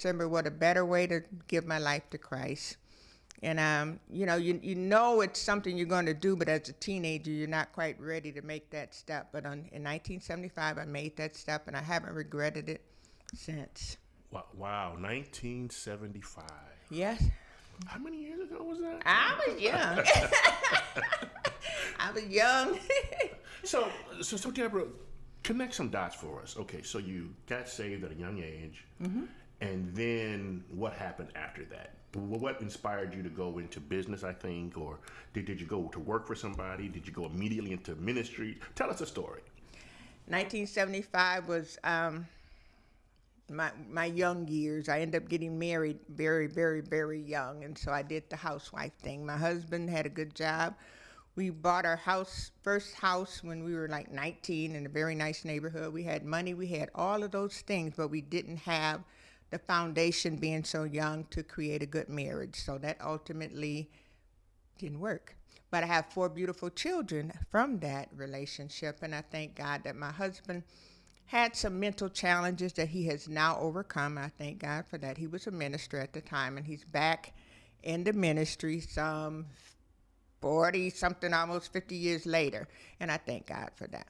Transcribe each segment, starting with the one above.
December, what a better way to give my life to Christ. And you know it's something you're going to do, but as a teenager, you're not quite ready to make that step. But in 1975, I made that step, and I haven't regretted it since. Wow, 1975. Yes. How many years ago was that? I was young. I was young. So Deborah, connect some dots for us. Okay, so you got saved at a young age, and then what happened after that? What inspired you to go into business, I think, or did you go to work for somebody? Did you go immediately into ministry? Tell us a story. 1975 was my young years. I ended up getting married very, very, very young, and so I did the housewife thing. My husband had a good job. We bought our first house when we were like 19 in a very nice neighborhood. We had money, we had all of those things, but we didn't have the foundation, being so young, to create a good marriage. So that ultimately didn't work. But I have 4 beautiful children from that relationship, and I thank God that my husband had some mental challenges that he has now overcome. I thank God for that. He was a minister at the time, and he's back in the ministry some 40 something, almost 50 years later, and I thank God for that.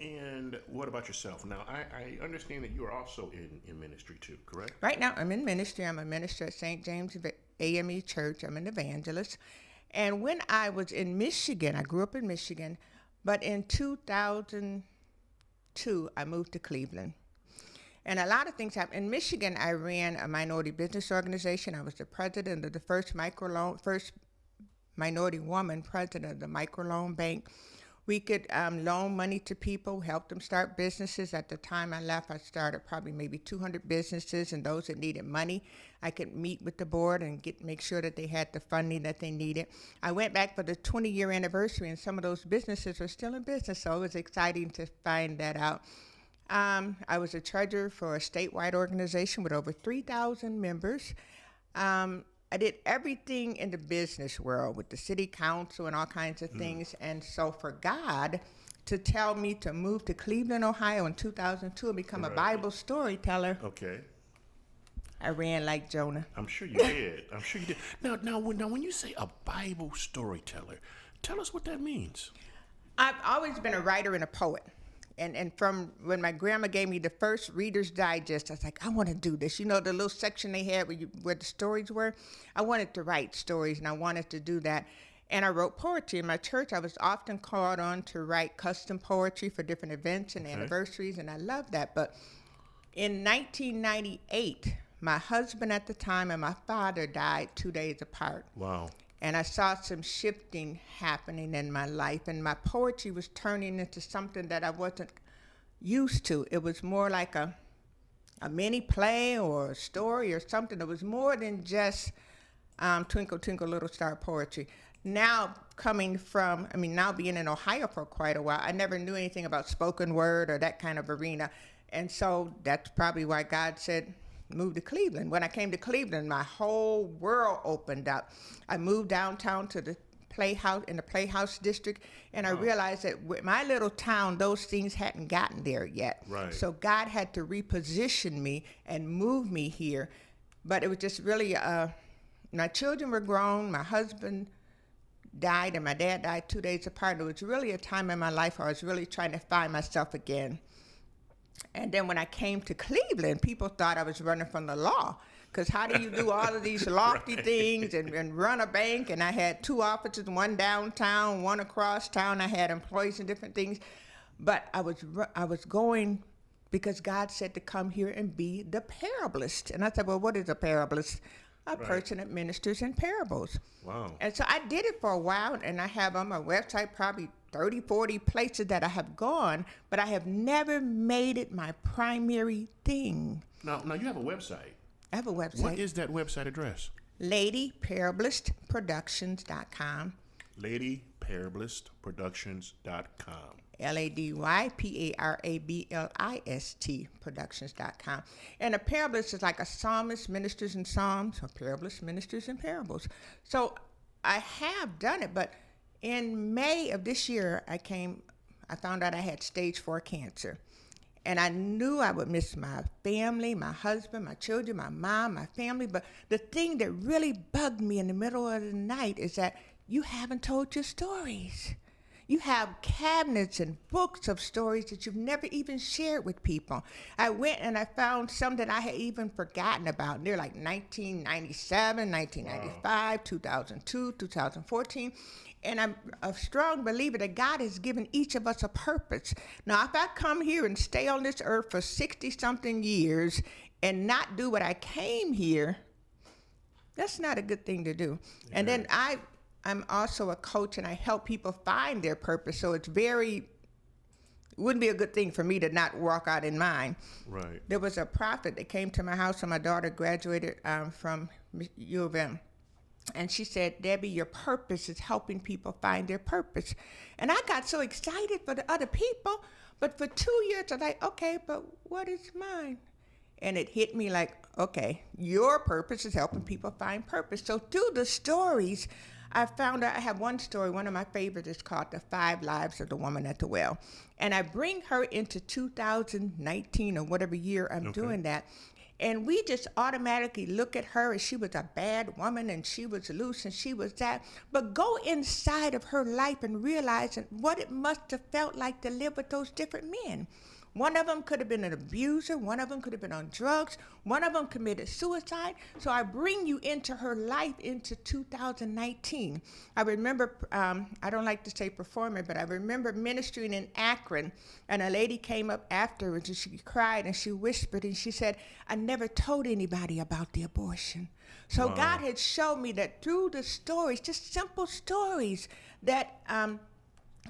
And what about yourself? Now, I understand that you are also in ministry too, correct? Right now, I'm in ministry. I'm a minister at St. James AME Church. I'm an evangelist. And when I was in Michigan, I grew up in Michigan, but in 2002, I moved to Cleveland. And a lot of things happened. In Michigan, I ran a minority business organization. I was the president of the first minority woman president of the microloan bank. We could loan money to people, help them start businesses. At the time I left, I started probably maybe 200 businesses, and those that needed money, I could meet with the board and make sure that they had the funding that they needed. I went back for the 20-year anniversary, and some of those businesses are still in business, so it was exciting to find that out. I was a treasurer for a statewide organization with over 3,000 members. I did everything in the business world with the city council and all kinds of things. And so for God to tell me to move to Cleveland, Ohio in 2002 and become a Bible storyteller, okay, I ran like Jonah. I'm sure you did. I'm sure you did. Now, when you say a Bible storyteller, tell us what that means. I've always been a writer and a poet. And from when my grandma gave me the first Reader's Digest, I was like, I want to do this. You know, the little section they had where the stories were? I wanted to write stories, and I wanted to do that. And I wrote poetry. In my church, I was often called on to write custom poetry for different events and anniversaries, and I loved that. But in 1998, my husband at the time and my father died 2 days apart. Wow. And I saw some shifting happening in my life, and my poetry was turning into something that I wasn't used to. It was more like a mini play or a story or something. It was more than just Twinkle, Twinkle, Little Star poetry. Now now being in Ohio for quite a while, I never knew anything about spoken word or that kind of arena. And so that's probably why God said, move to Cleveland. When I came to Cleveland, my whole world opened up. I moved downtown to the Playhouse district, and I realized that with my little town, those things hadn't gotten there yet. Right. So God had to reposition me and move me here. But it was just really, my children were grown, my husband died, and my dad died 2 days apart. It was really a time in my life where I was really trying to find myself again. And then when I came to Cleveland, people thought I was running from the law. Because how do you do all of these lofty things and run a bank? And I had 2 offices, one downtown, one across town. I had employees and different things. But I was going because God said to come here and be the parablist. And I said, well, what is a parablist? A person that ministers in parables. Wow. And so I did it for a while, and I have on my website probably 30, 40 places that I have gone, but I have never made it my primary thing. Now you have a website. I have a website. What is that website address? LadyParablistProductions.com. LadyParablistProductions.com. LadyParablist Productions.com. And a parablist is like a psalmist ministers in psalms, or parablist ministers in parables. So I have done it, but in May of this year, I found out I had stage 4 cancer. And I knew I would miss my family, my husband, my children, my mom, my family. But the thing that really bugged me in the middle of the night is that you haven't told your stories. You have cabinets and books of stories that you've never even shared with people. I went and I found some that I had even forgotten about. And they're like 1997, 1995, wow. 2002, 2014. And I'm a strong believer that God has given each of us a purpose. Now, if I come here and stay on this earth for 60-something years and not do what I came here, that's not a good thing to do. Yeah. And then I'm also a coach, and I help people find their purpose. So it wouldn't be a good thing for me to not walk out in mine. Right. There was a prophet that came to my house when my daughter graduated from U of M. And she said, Debbie, your purpose is helping people find their purpose. And I got so excited for the other people. But for 2 years, I was like, okay, but what is mine? And it hit me like, okay, your purpose is helping people find purpose. So through the stories, I found out I have one story, one of my favorites is called The 5 Lives of the Woman at the Well. And I bring her into 2019 or whatever year I'm doing that. And we just automatically look at her as she was a bad woman and she was loose and she was that. But go inside of her life and realize what it must have felt like to live with those different men. One of them could have been an abuser. One of them could have been on drugs. One of them committed suicide. So I bring you into her life into 2019. I remember, I don't like to say performing, but I remember ministering in Akron, and a lady came up afterwards and she cried and she whispered and she said, I never told anybody about the abortion. So wow. God had shown me that through the stories, just simple stories, that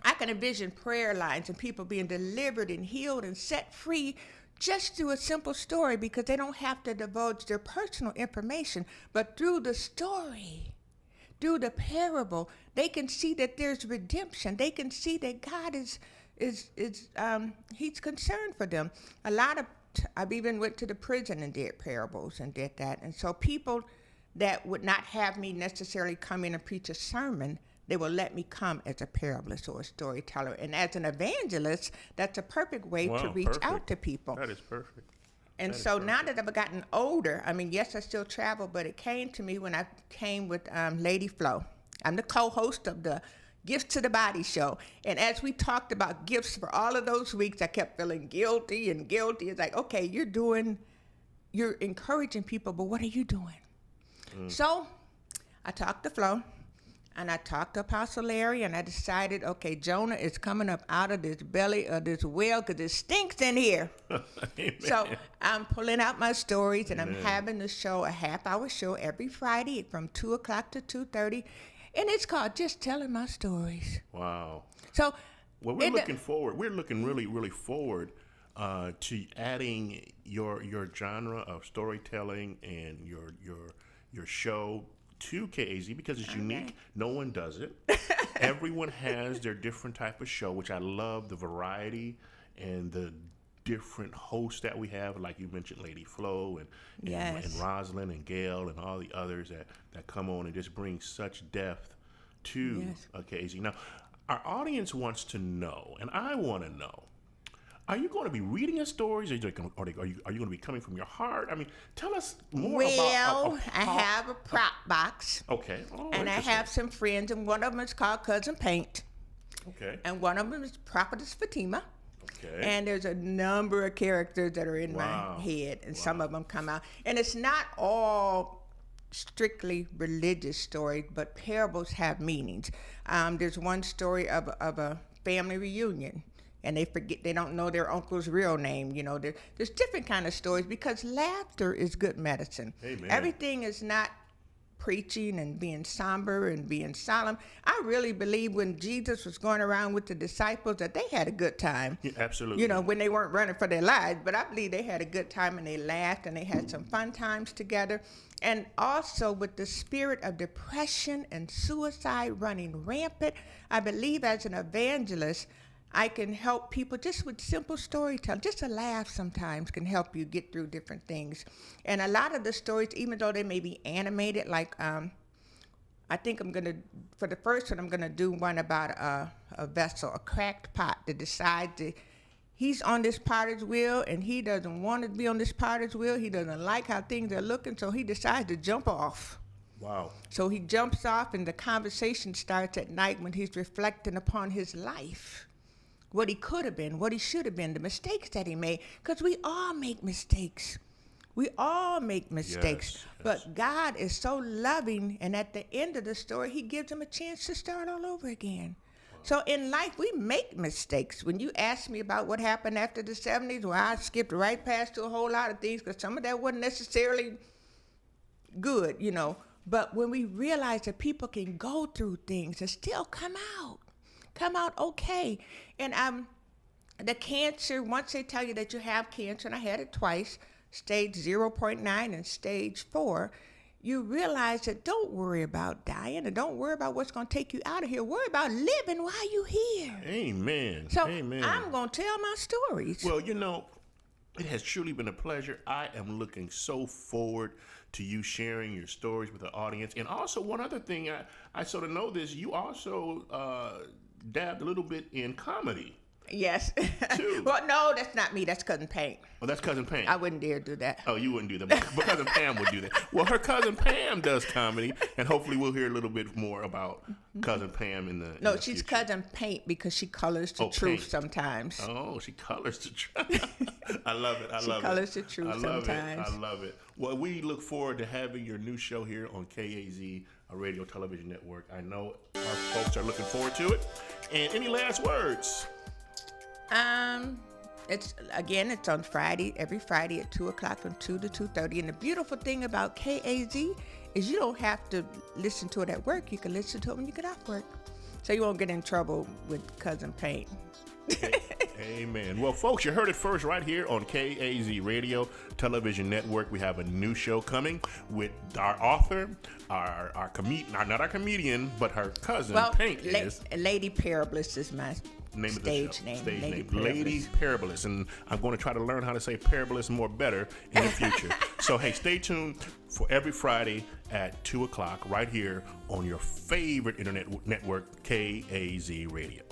I can envision prayer lines and people being delivered and healed and set free just through a simple story, because they don't have to divulge their personal information. But through the story, through the parable, they can see that there's redemption. They can see that God is He's concerned for them. I've even went to the prison and did parables and did that. And so people that would not have me necessarily come in and preach a sermon, they will let me come as a parabolist or a storyteller. And as an evangelist, that's a perfect way to reach out to people. That is perfect. And so now that I've gotten older, I mean, yes, I still travel, but it came to me when I came with Lady Flo. I'm the co-host of the Gifts to the Body show. And as we talked about gifts for all of those weeks, I kept feeling guilty. It's like, okay, you're encouraging people, but what are you doing? So I talked to Flo. And I talked to Apostle Larry, and I decided, okay, Jonah is coming up out of this belly of this well because it stinks in here. So I'm pulling out my stories, and I'm having the show, a half-hour show every Friday from 2 o'clock to 2:30, and it's called Just Telling My Stories. Wow. So, well, we're looking forward. We're looking really, really forward to adding your genre of storytelling and your show to KAZ, because it's unique. No one does it. Everyone has their different type of show, which I love, the variety and the different hosts that we have, like you mentioned, Lady Flo and Rosalind and Gail and all the others that come on and just bring such depth to KAZ. Now, our audience wants to know, and I want to know, are you going to be reading us stories, or are you going to be coming from your heart? I mean, tell us more about... Well, I have a prop box. Okay. Oh, and I have some friends, and one of them is called Cousin Paint. Okay. And one of them is Prophetess Fatima. Okay. And there's a number of characters that are in my head, and some of them come out. And it's not all strictly religious stories, but parables have meanings. There's one story of a family reunion, and they don't know their uncle's real name. You know, there's different kind of stories, because laughter is good medicine. Amen. Everything is not preaching and being somber and being solemn. I really believe when Jesus was going around with the disciples that they had a good time. Yeah, absolutely. You know, when they weren't running for their lives, but I believe they had a good time and they laughed and they had some fun times together. And also with the spirit of depression and suicide running rampant, I believe as an evangelist, I can help people just with simple storytelling. Just a laugh sometimes can help you get through different things. And a lot of the stories, even though they may be animated, like I think for the first one, I'm going to do one about a vessel, a cracked pot that decides to he's on this potter's wheel and he doesn't want to be on this potter's wheel. He doesn't like how things are looking, so he decides to jump off. Wow. So he jumps off, and the conversation starts at night when he's reflecting upon his life. What he could have been, what he should have been, the mistakes that he made. Because we all make mistakes. We all make mistakes. Yes. But God is so loving, and at the end of the story, he gives him a chance to start all over again. So in life, we make mistakes. When you ask me about what happened after the 70s, well, I skipped right past to a whole lot of things because some of that wasn't necessarily good, you know. But when we realize that people can go through things and still come out okay. And the cancer, once they tell you that you have cancer, and I had it twice, stage 0.9 and stage 4, you realize that don't worry about dying and don't worry about what's going to take you out of here. Worry about living while you're here. Amen. So Amen. I'm going to tell my stories. Well, you know, it has truly been a pleasure. I am looking so forward to you sharing your stories with the audience. And also, one other thing, I sort of know this, you also dabbed a little bit in comedy. Yes. Too. Well, no, that's not me. That's Cousin Pam. Oh, that's Cousin Pam. I wouldn't dare do that. Oh, you wouldn't do that. But Cousin Pam would do that. Well, her Cousin Pam does comedy, and hopefully we'll hear a little bit more about Cousin Pam in the No, in the she's future. Cousin Paint because she colors the Oh, truth Paint. sometimes. Oh, she colors the truth. I love it. I She love it. colors the truth I love sometimes. it. I love it. Well, we look forward to having your new show here on KAZ, a radio television network. I know our folks are looking forward to it. And any last words? It's on Friday, every Friday at 2:00 from 2 to 2:30. And the beautiful thing about KAZ is you don't have to listen to it at work. You can listen to it when you get off work. So you won't get in trouble with Cousin Paint. Amen. Well, folks, you heard it first right here on KAZ Radio Television Network. We have a new show coming with our author, our comedian, not our comedian, but her cousin, Paint is. Lady Parabliss is my stage name. Lady Parabliss. And I'm going to try to learn how to say Parabliss more better in the future. So, hey, stay tuned for every Friday at 2:00 right here on your favorite internet network, KAZ Radio.